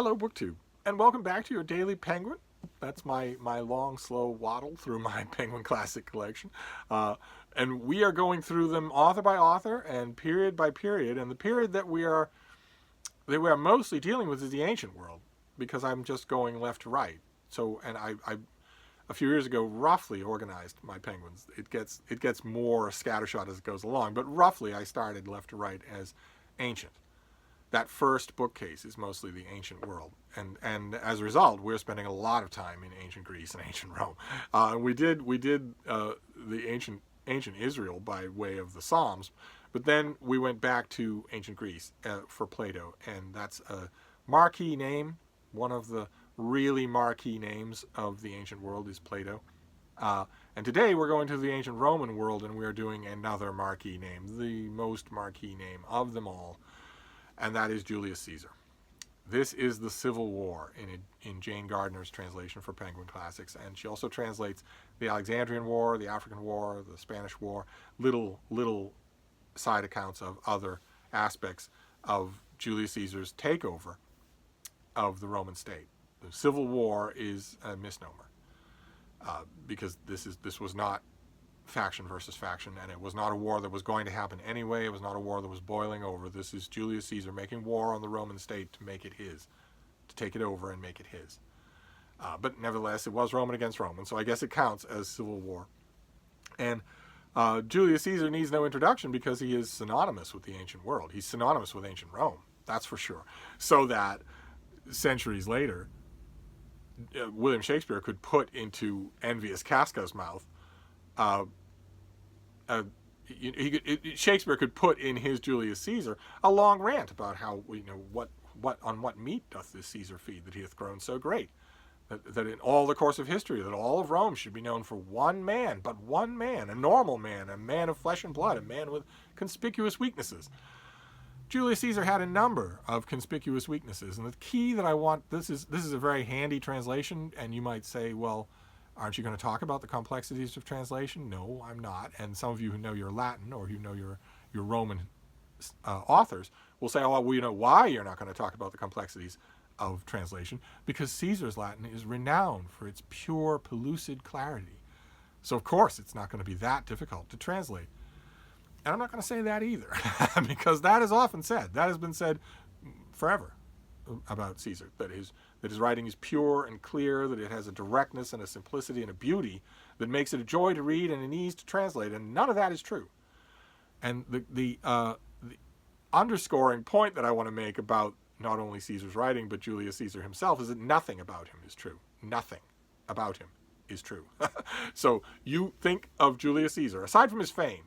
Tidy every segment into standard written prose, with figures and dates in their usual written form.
Hello, BookTube, and welcome back to your Daily Penguin. That's my long, slow waddle through my Penguin Classic collection. And we are going through them author by author and period by period. And the period that we are mostly dealing with is the ancient world, because I'm just going left to right. So, and I a few years ago roughly organized my penguins. It gets more scattershot as it goes along, but roughly I started left to right as ancient. That first bookcase is mostly the ancient world, and as a result, we're spending a lot of time in ancient Greece and ancient Rome. We did the ancient Israel by way of the Psalms, but then we went back to ancient Greece for Plato, and that's a marquee name. One of the really marquee names of the ancient world is Plato. And today we're going to the ancient Roman world, and we're doing another marquee name, the most marquee name of them all, and that is Julius Caesar. This is the Civil War in Jane Gardner's translation for Penguin Classics, and she also translates the Alexandrian War, the African War, the Spanish War, little side accounts of other aspects of Julius Caesar's takeover of the Roman state. The Civil War is a misnomer because this was not faction versus faction, and it was not a war that was going to happen anyway. It was not a war that was boiling over. This is Julius Caesar making war on the Roman state to make it his, to take it over and make it his. But nevertheless, it was Roman against Roman, so I guess it counts as civil war. And Julius Caesar needs no introduction because he is synonymous with the ancient world. He's synonymous with ancient Rome, that's for sure. So that centuries later, William Shakespeare could put into envious Casca's mouth Shakespeare could put in his Julius Caesar a long rant about how what meat doth this Caesar feed that he hath grown so great, that in all the course of history that all of Rome should be known for one man, but one man, a normal man, a man of flesh and blood, a man with conspicuous weaknesses. Julius Caesar had a number of conspicuous weaknesses, and the key that I want, this is a very handy translation, and you might say, well, aren't you going to talk about the complexities of translation? No, I'm not. And some of you who know your Latin or who know your Roman authors will say, oh, well, you know why you're not going to talk about the complexities of translation? Because Caesar's Latin is renowned for its pure, pellucid clarity. So, of course, it's not going to be that difficult to translate. And I'm not going to say that either, because that is often said. That has been said forever about Caesar, that his writing is pure and clear, that it has a directness and a simplicity and a beauty that makes it a joy to read and an ease to translate, and none of that is true. And the underscoring point that I want to make about not only Caesar's writing, but Julius Caesar himself, is that nothing about him is true. Nothing about him is true. So you think of Julius Caesar, aside from his fame,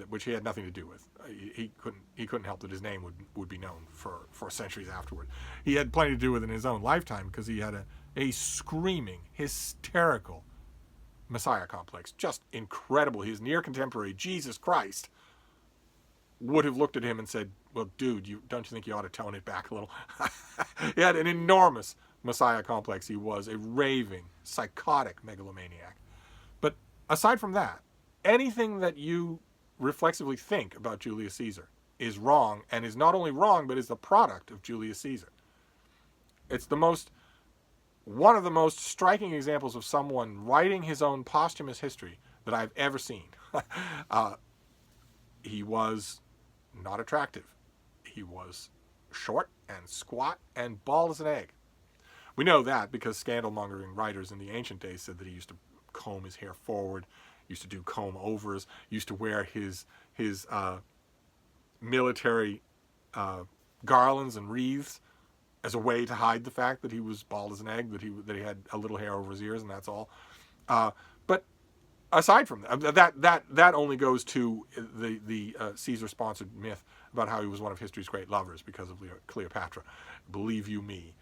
which he had nothing to do with. He couldn't help that his name would be known for centuries afterward. He had plenty to do with it in his own lifetime, because he had a screaming, hysterical Messiah complex. Just incredible. His near contemporary, Jesus Christ, would have looked at him and said, well, dude, don't you think you ought to tone it back a little? He had an enormous Messiah complex. He was a raving, psychotic megalomaniac. But aside from that, anything that you reflexively think about Julius Caesar is wrong, and is not only wrong, but is the product of Julius Caesar. It's one of the most striking examples of someone writing his own posthumous history that I've ever seen. He was not attractive. He was short and squat and bald as an egg. We know that because scandal-mongering writers in the ancient days said that he used to comb his hair forward, used to do comb-overs, used to wear his military garlands and wreaths as a way to hide the fact that he was bald as an egg, that he had a little hair over his ears, and that's all. But aside from that only goes to the Caesar-sponsored myth about how he was one of history's great lovers because of Cleopatra. Believe you me,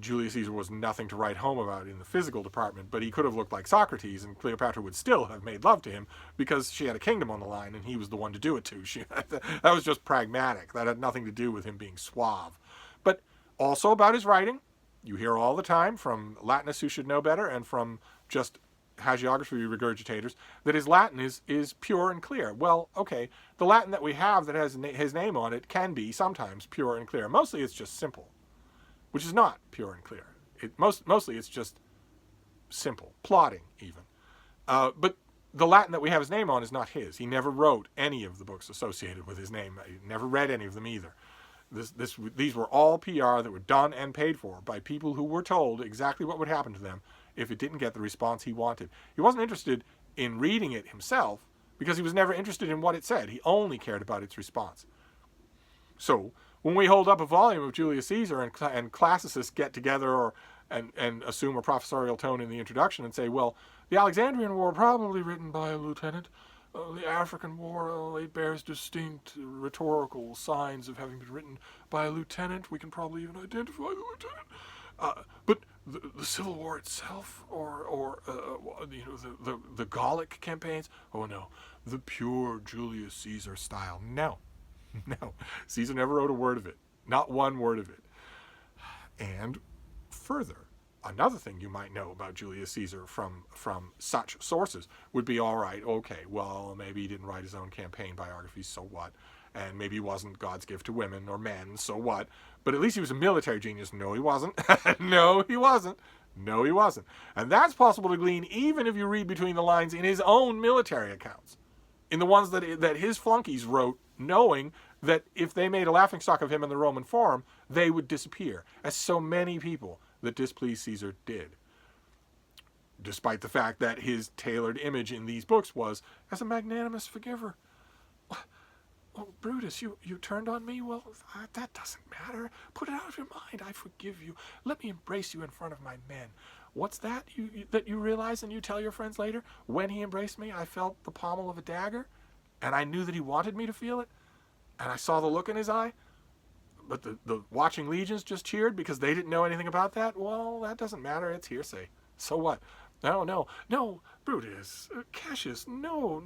Julius Caesar was nothing to write home about in the physical department, but he could have looked like Socrates, and Cleopatra would still have made love to him because she had a kingdom on the line, and he was the one to do it to. That was just pragmatic. That had nothing to do with him being suave. But also about his writing, you hear all the time from Latinists who should know better, and from just hagiography regurgitators that his Latin is pure and clear. Well, okay, the Latin that we have that has his name on it can be sometimes pure and clear. Mostly it's just simple, which is not pure and clear. Mostly it's just simple, plodding even. But the Latin that we have his name on is not his. He never wrote any of the books associated with his name. He never read any of them either. These were all PR that were done and paid for by people who were told exactly what would happen to them if it didn't get the response he wanted. He wasn't interested in reading it himself because he was never interested in what it said. He only cared about its response. So when we hold up a volume of Julius Caesar and classicists get together and assume a professorial tone in the introduction and say, well, the Alexandrian War probably written by a lieutenant. The African War, it bears distinct rhetorical signs of having been written by a lieutenant. We can probably even identify the lieutenant. But the Civil War itself, or the Gallic campaigns, oh no, the pure Julius Caesar style. No. Caesar never wrote a word of it. Not one word of it. And further, another thing you might know about Julius Caesar from such sources would be, all right, okay, well, maybe he didn't write his own campaign biographies, so what? And maybe he wasn't God's gift to women or men, so what? But at least he was a military genius. No, he wasn't. No, he wasn't. No, he wasn't. And that's possible to glean even if you read between the lines in his own military accounts, in the ones that his flunkies wrote, knowing that if they made a laughingstock of him in the Roman Forum, they would disappear, as so many people that displeased Caesar did. Despite the fact that his tailored image in these books was as a magnanimous forgiver. Oh, Brutus, you turned on me? Well, that doesn't matter. Put it out of your mind. I forgive you. Let me embrace you in front of my men. What's that that you realize and you tell your friends later? When he embraced me, I felt the pommel of a dagger, and I knew that he wanted me to feel it, and I saw the look in his eye. But the watching legions just cheered because they didn't know anything about that? Well, that doesn't matter. It's hearsay. So what? No, Brutus, Cassius, no.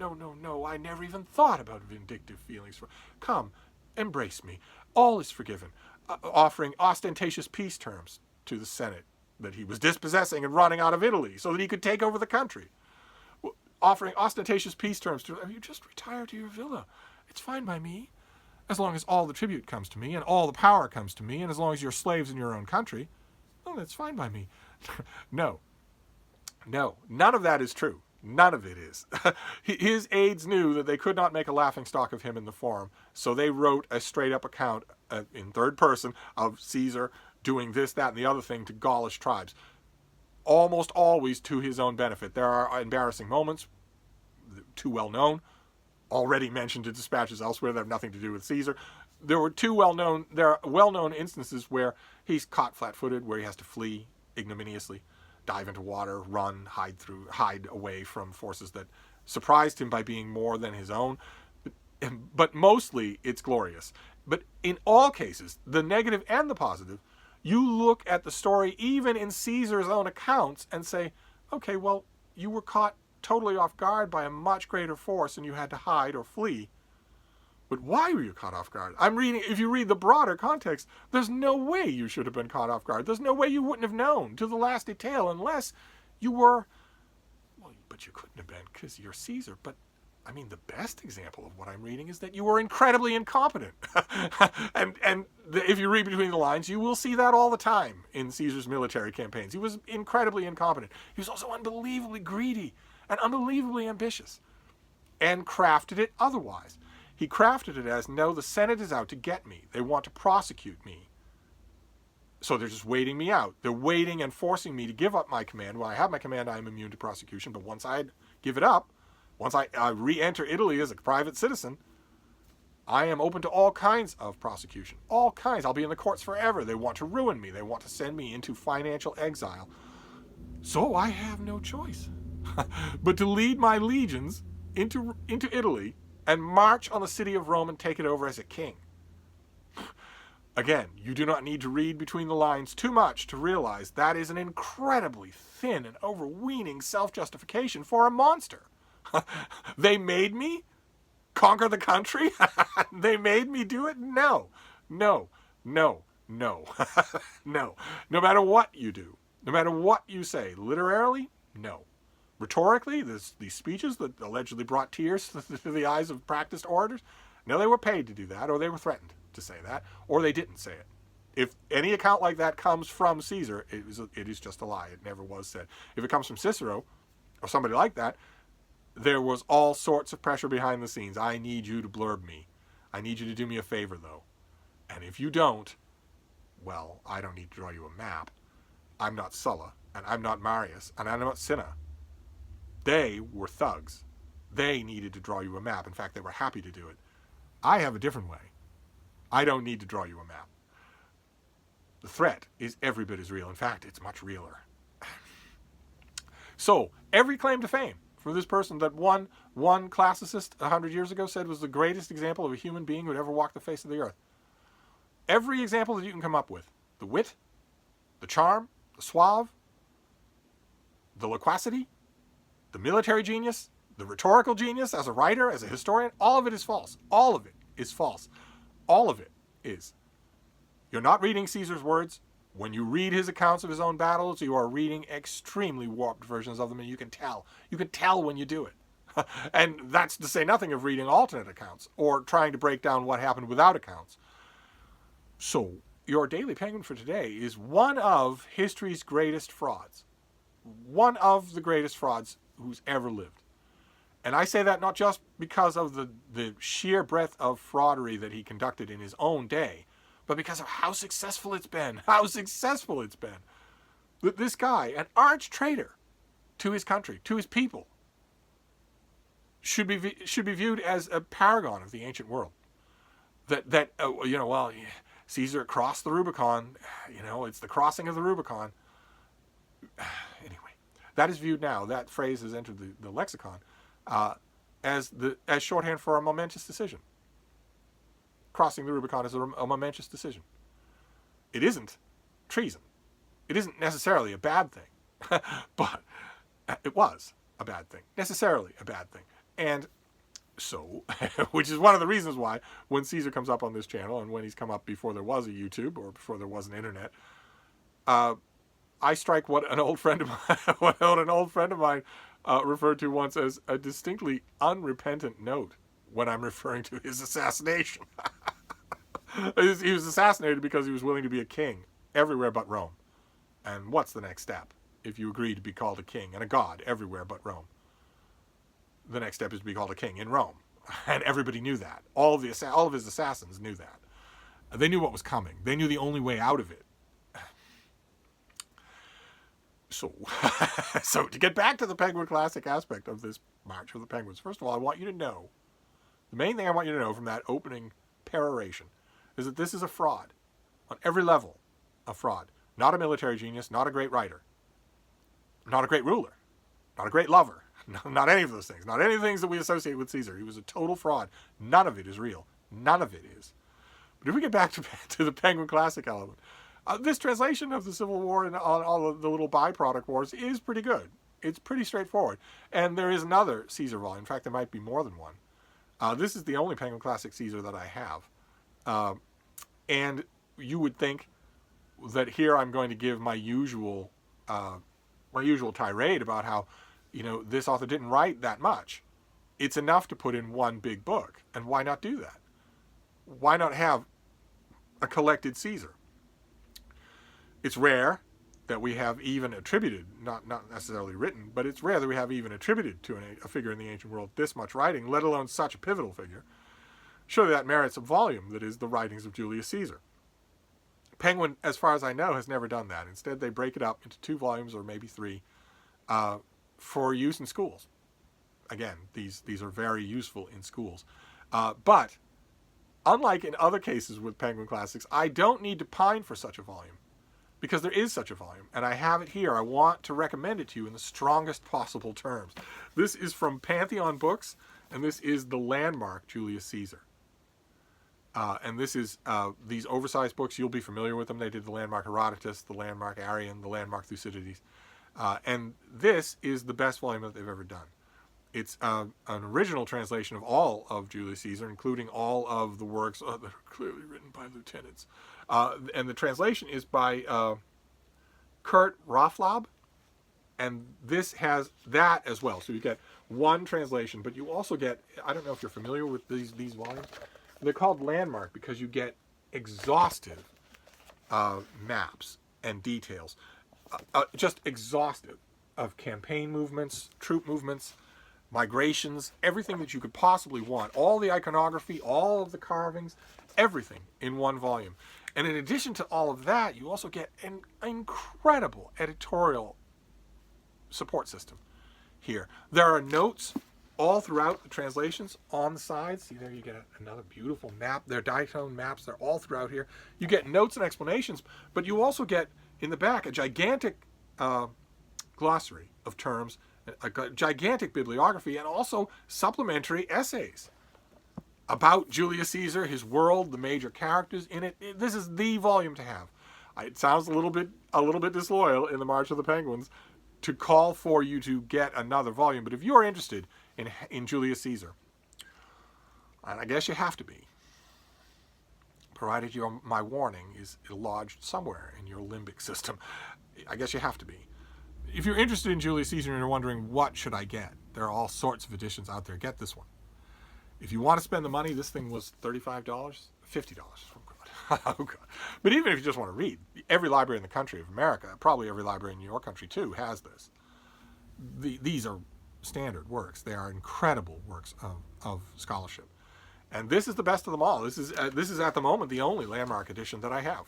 I never even thought about vindictive feelings. Come, embrace me. All is forgiven. Offering ostentatious peace terms to the Senate that he was dispossessing and running out of Italy so that he could take over the country. Offering ostentatious peace terms to, you just retire to your villa. It's fine by me. As long as all the tribute comes to me and all the power comes to me, and as long as you're slaves in your own country, well, that's fine by me. No, none of that is true. None of it is. His aides knew that they could not make a laughingstock of him in the Forum, so they wrote a straight-up account in third person of Caesar doing this, that, and the other thing to Gaulish tribes, almost always to his own benefit. There are embarrassing moments, too well known, already mentioned in dispatches elsewhere that have nothing to do with Caesar. There are well-known instances where he's caught flat-footed, where he has to flee ignominiously, dive into water, run, hide away from forces that surprised him by being more than his own. But mostly it's glorious. But in all cases, the negative and the positive, you look at the story even in Caesar's own accounts and say, okay, well, you were caught totally off guard by a much greater force and you had to hide or flee. But why were you caught off guard? If you read the broader context, there's no way you should have been caught off guard. There's no way you wouldn't have known to the last detail unless you were, well, but you couldn't have been because you're Caesar. But I mean, the best example of what I'm reading is that you were incredibly incompetent. and if you read between the lines, you will see that all the time in Caesar's military campaigns. He was incredibly incompetent. He was also unbelievably greedy and unbelievably ambitious, and crafted it otherwise. He crafted it as, no, the Senate is out to get me. They want to prosecute me. So they're just waiting me out. They're waiting and forcing me to give up my command. When I have my command, I am immune to prosecution. But once I give it up, once I re-enter Italy as a private citizen, I am open to all kinds of prosecution. All kinds. I'll be in the courts forever. They want to ruin me. They want to send me into financial exile. So I have no choice but to lead my legions into Italy and march on the city of Rome and take it over as a king. Again, you do not need to read between the lines too much to realize that is an incredibly thin and overweening self-justification for a monster. They made me conquer the country? They made me do it? No. No. No matter what you do, no matter what you say, literarily, no. Rhetorically, these speeches that allegedly brought tears to the eyes of practiced orators, no, they were paid to do that, or they were threatened to say that, or they didn't say it. If any account like that comes from Caesar, it is just a lie. It never was said. If it comes from Cicero or somebody like that, there was all sorts of pressure behind the scenes. I need you to blurb me. I need you to do me a favor, though. And if you don't, well, I don't need to draw you a map. I'm not Sulla, and I'm not Marius, and I'm not Cinna. They were thugs. They needed to draw you a map. In fact, they were happy to do it. I have a different way. I don't need to draw you a map. The threat is every bit as real. In fact, it's much realer. So, every claim to fame for this person that one classicist 100 years ago said was the greatest example of a human being who had ever walked the face of the earth. Every example that you can come up with, the wit, the charm, the suave, the loquacity, the military genius, the rhetorical genius as a writer, as a historian, all of it is false. All of it is false. All of it is. You're not reading Caesar's words. When you read his accounts of his own battles, you are reading extremely warped versions of them, and you can tell. You can tell when you do it. And that's to say nothing of reading alternate accounts or trying to break down what happened without accounts. So, your Daily Penguin for today is one of history's greatest frauds. One of the greatest frauds who's ever lived. And I say that not just because of the sheer breadth of fraudery that he conducted in his own day, but because of how successful it's been. How successful it's been. This guy, an arch traitor to his country, to his people, should be viewed as a paragon of the ancient world. Caesar crossed the Rubicon. It's the crossing of the Rubicon. Anyway, that is viewed now. That phrase has entered the lexicon as shorthand for a momentous decision. Crossing the Rubicon is a momentous decision. It isn't treason. It isn't necessarily a bad thing, but it was a bad thing. Necessarily a bad thing. And so, which is one of the reasons why when Caesar comes up on this channel, and when he's come up before there was a YouTube or before there was an internet, I strike what an old friend of mine referred to once as a distinctly unrepentant note when I'm referring to his assassination. He was assassinated because he was willing to be a king everywhere but Rome. And what's the next step if you agree to be called a king and a god everywhere but Rome? The next step is to be called a king in Rome. And everybody knew that. All of his assassins knew that. They knew what was coming. They knew the only way out of it. So to get back to the Penguin Classic aspect of this March of the Penguins, first of all, I want you to know, the main thing I want you to know from that opening peroration is that this is a fraud. On every level, a fraud. Not a military genius, not a great writer, not a great ruler, not a great lover, not any of those things, not any of the things that we associate with Caesar. He was a total fraud. None of it is real. None of it is. But if we get back to the Penguin Classic element, this translation of the Civil War and all of the little byproduct wars is pretty good. It's pretty straightforward. And there is another Caesar volume. In fact, there might be more than one. This is the only Penguin Classic Caesar that I have. And you would think that here I'm going to give my usual tirade about how, this author didn't write that much. It's enough to put in one big book. And why not do that? Why not have a collected Caesar? It's rare that we have even attributed, not necessarily written, but it's rare that we have even attributed to a figure in the ancient world this much writing, let alone such a pivotal figure. Surely that merits a volume that is the writings of Julius Caesar. Penguin, as far as I know, has never done that. Instead, they break it up into 2 volumes or maybe 3 for use in schools. Again, these are very useful in schools. But unlike in other cases with Penguin Classics, I don't need to pine for such a volume, because there is such a volume, and I have it here. I want to recommend it to you in the strongest possible terms. This is from Pantheon Books, and this is the landmark Julius Caesar. And this is these oversized books. You'll be familiar with them. They did the landmark Herodotus, the landmark Arrian, the landmark Thucydides. And this is the best volume that they've ever done. It's an original translation of all of Julius Caesar, including all of the works that are clearly written by lieutenants. And the translation is by Kurt Raaflaub, And this has that as well. So you get one translation, but you also get, I don't know if you're familiar with these volumes. They're called Landmark because you get exhaustive maps and details. Just exhaustive of campaign movements, troop movements, migrations, everything that you could possibly want. All the iconography, all of the carvings, everything in one volume. And in addition to all of that, you also get an incredible editorial support system here. There are notes all throughout the translations on the sides. See there, you get another beautiful map. They're diatone maps. They're all throughout here. You get notes and explanations, but you also get in the back a gigantic glossary of terms, a gigantic bibliography, and also supplementary essays about Julius Caesar, his world, the major characters in it. This is the volume to have. It sounds a little bit disloyal in the March of the Penguins to call for you to get another volume, but if you are interested in Julius Caesar, and I guess you have to be, provided my warning is lodged somewhere in your limbic system, I guess you have to be. If you're interested in Julius Caesar and you're wondering what should I get, there are all sorts of editions out there. Get this one. If you want to spend the money, this thing was $35, $50. Oh God. Oh God. But even if you just want to read, every library in the country of America, probably every library in your country too, has this. These are standard works. They are incredible works of scholarship. And this is the best of them all. This is at the moment the only Landmark edition that I have.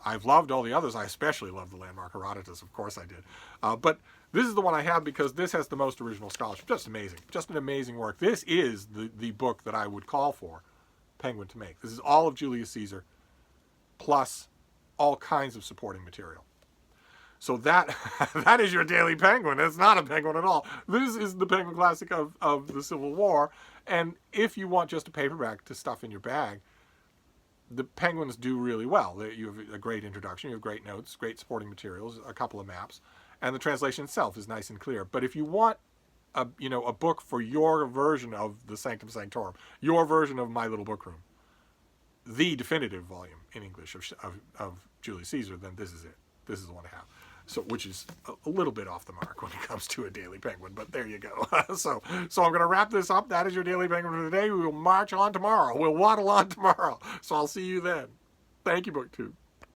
I've loved all the others. I especially love the Landmark Herodotus, of course I did. But this is the one I have because this has the most original scholarship. Just amazing. Just an amazing work. This is the book that I would call for Penguin to make. This is all of Julius Caesar plus all kinds of supporting material. So that is your Daily Penguin. It's not a Penguin at all. This is the Penguin Classic of the Civil War. And if you want just a paperback to stuff in your bag, the Penguins do really well. You have a great introduction, you have great notes, great supporting materials, a couple of maps, and the translation itself is nice and clear. But if you want a book for your version of the Sanctum Sanctorum, your version of My Little Book Room, the definitive volume in English of Julius Caesar, then this is it. This is the one to have. So, which is a little bit off the mark when it comes to a Daily Penguin, but there you go. So I'm going to wrap this up. That is your Daily Penguin for today. We will march on tomorrow. We'll waddle on tomorrow. So I'll see you then. Thank you, BookTube.